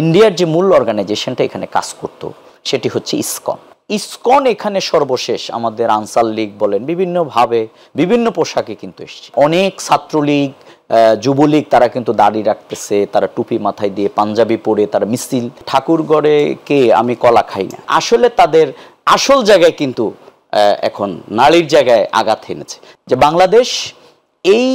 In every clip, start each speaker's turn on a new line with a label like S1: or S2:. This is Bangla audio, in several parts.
S1: ইন্ডিয়ার যে মূল অর্গানাইজেশনটা এখানে কাজ করত সেটি হচ্ছে ইসকন। ইসকন এখানে সর্বশেষ আমাদের আনসার লীগ বলেন বিভিন্নভাবে বিভিন্ন পোশাকে কিন্তু এসছে। অনেক ছাত্রলীগ যুবলীগ তারা কিন্তু দাড়ি রাখতেছে, তারা টুপি মাথায় দিয়ে পাঞ্জাবি পরে তারা মিছিল। ঠাকুরগড়ে কে আমি কলা খাই না, আসলে তাদের আসল জায়গায় কিন্তু এখন নারীর জায়গায় আঘাত এনেছে। যে বাংলাদেশ এই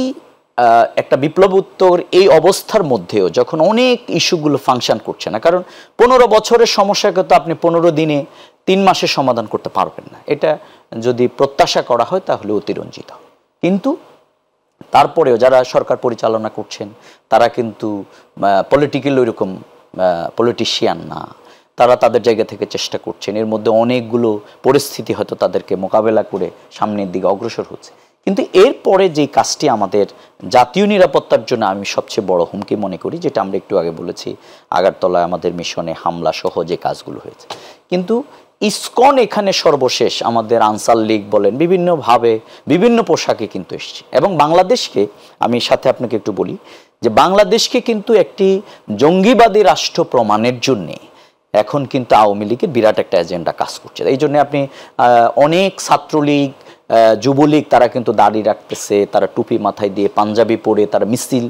S1: একটা বিপ্লবোত্তর এই অবস্থার মধ্যেও যখন অনেক ইস্যুগুলো ফাংশন করছে না, কারণ 15 বছরের সমস্যাকে তো আপনি 15 দিনে 3 মাসে সমাধান করতে পারবেন না, এটা যদি প্রত্যাশা করা হয় তাহলে অতিরঞ্জিত। কিন্তু তারপরেও যারা সরকার পরিচালনা করছেন তারা কিন্তু পলিটিক্যাল ওইরকম পলিটিশিয়ান না, তারা তাদের জায়গা থেকে চেষ্টা করছেন। এর মধ্যে অনেকগুলো পরিস্থিতি হয়তো তাদেরকে মোকাবেলা করে সামনের দিকে অগ্রসর হচ্ছে। কিন্তু এরপরে যে কাজটি আমাদের জাতীয় নিরাপত্তার জন্য আমি সবচেয়ে বড় হুমকি মনে করি, যেটা আমরা একটু আগে বলেছি, আগারতলায় আমাদের মিশনে হামলা সহ যে কাজগুলো হয়েছে। কিন্তু ইসকন এখানে সর্বশেষ আমাদের আনসার লীগ বলেন বিভিন্নভাবে বিভিন্ন পোশাকে কিন্তু এসছে। এবং বাংলাদেশকে আমি সাথে আপনাকে একটু বলি যে বাংলাদেশকে কিন্তু একটি জঙ্গিবাদী রাষ্ট্র প্রমাণের জন্যে এখন কিন্তু আওয়ামী লীগের বিরাট একটা এজেন্ডা কাজ করছে। এই জন্য আপনি অনেক ছাত্রলীগ যুবলীগ তারা কিন্তু দাড়ি রাখতেছে, তারা টুপি মাথায় দিয়ে পাঞ্জাবি পরে তারা মিছিল,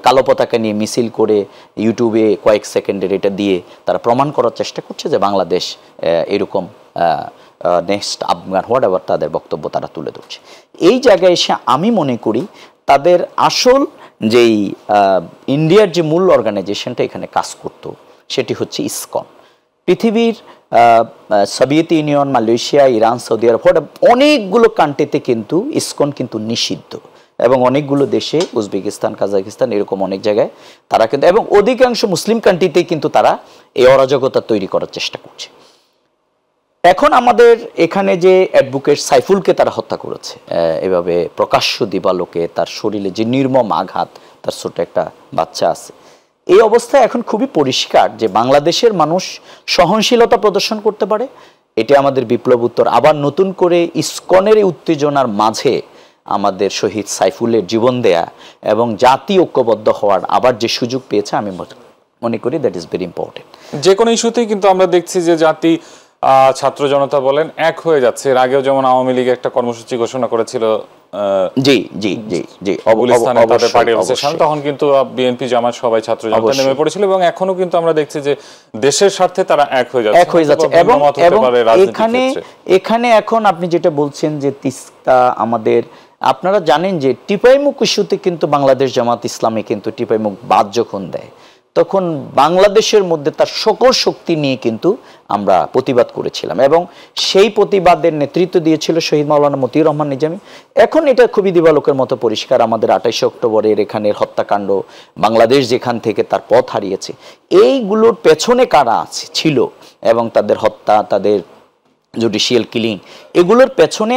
S1: কালো পতাকা নিয়ে মিছিল করে ইউটিউবে কয়েক সেকেন্ডের এটা দিয়ে তারা প্রমাণ করার চেষ্টা করছে যে বাংলাদেশ এরকম নেক্সট আফগান হোয়াট এভার তাদের বক্তব্য তারা তুলে ধরছে। এই জায়গায় এসে আমি মনে করি তাদের আসল যেই ইন্ডিয়ার যে মূল অর্গানাইজেশনটা এখানে কাজ করত সেটি হচ্ছে ইসকন। পৃথিবীর Soviet Union, Malaysia, Iran, Saudi Arab অনেকগুলো কান্ট্রিতে কিন্তু ইসকন কিন্তু নিষিদ্ধ, এবং অনেকগুলো দেশে উজবেকিস্তান, কাজাকিস্তান এরকম অনেক জায়গায় তারা কিন্তু, এবং অধিকাংশ মুসলিম কান্ট্রিতেই কিন্তু তারা এই অরাজকতা তৈরি করার চেষ্টা করছে। এখন আমাদের এখানে যে অ্যাডভোকেট সাইফুলকে তারা হত্যা করেছে এভাবে প্রকাশ্য দিবালোকে, তার শরীরে যে নির্মম আঘাত, তার ছোট একটা বাচ্চা আছে, এই অবস্থায় এখন খুবই পরিষ্কার যে বাংলাদেশের মানুষ সহনশীলতা প্রদর্শন করতে পারে। এটি আমাদের বিপ্লবোত্তর আবার নতুন করে ইসকনের উত্তেজনার মাঝে আমাদের শহীদ সাইফুলের জীবন দেয়া এবং জাতি ঐক্যবদ্ধ হওয়ার আবার যে সুযোগ পেয়েছে, আমি মনে করি দ্যাট ইজ ভেরি ইম্পর্টেন্ট।
S2: যে কোনো ইস্যুতেই কিন্তু আমরা দেখছি যে জাতি, ছাত্র জনতা বলেন এক হয়ে যাচ্ছে। এর আগেও যেমন আওয়ামী লীগ একটা কর্মসূচি ঘোষণা করেছিল
S1: জি জি জি জি
S2: তখন কিন্তু বিএনপি জামাত সবাই ছাত্র জনতা নেমে পড়েছিল, এবং এখনো কিন্তু আমরা দেখছি যে দেশের স্বার্থে তারা এক হয়ে যাচ্ছে।
S1: এবং এখানে এখন আপনি যেটা বলছেন যে তিস্তা, আমাদের আপনারা জানেন যে টিপাইমুখ ইস্যুতে কিন্তু বাংলাদেশ জামাত ইসলামী কিন্তু টিপাইমুখ বাদ যখন দেয় তখন বাংলাদেশের মধ্যে তার সকল শক্তি নিয়ে কিন্তু আমরা প্রতিবাদ করেছিলাম, এবং সেই প্রতিবাদের নেতৃত্ব দিয়েছিল শহীদ মাওলানা মতিউর রহমান নিজামী। এখন এটা খুবই দিবালোকের মতো পরিষ্কার, আমাদের 28 অক্টোবরের এখানের হত্যাকাণ্ড, বাংলাদেশ যেখান থেকে তার পথ হারিয়েছে, এইগুলোর পেছনে কারা ছিল এবং তাদের হত্যা, তাদের জুডিশিয়াল কিলিং, এগুলোর পেছনে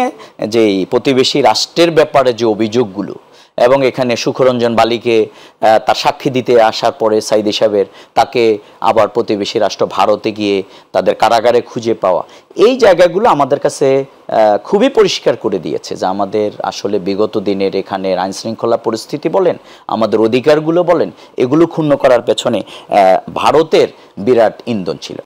S1: যে প্রতিবেশী রাষ্ট্রের ব্যাপারে যে অভিযোগগুলো, এবং এখানে সুখরঞ্জন বালিকে তার সাক্ষী দিতে আসার পরে সাইদি সাহেবের তাকে আবার প্রতিবেশী রাষ্ট্র ভারতে গিয়ে তাদের কারাগারে খুঁজে পাওয়া, এই জায়গাগুলো আমাদের কাছে খুবই পরিষ্কার করে দিয়েছে যে আমাদের আসলে বিগত দিনের এখানের আইন শৃঙ্খলা পরিস্থিতি বলেন, আমাদের অধিকারগুলো বলেন, এগুলো ক্ষুণ্ণ করার পেছনে ভারতের বিরাট ইন্ধন ছিল।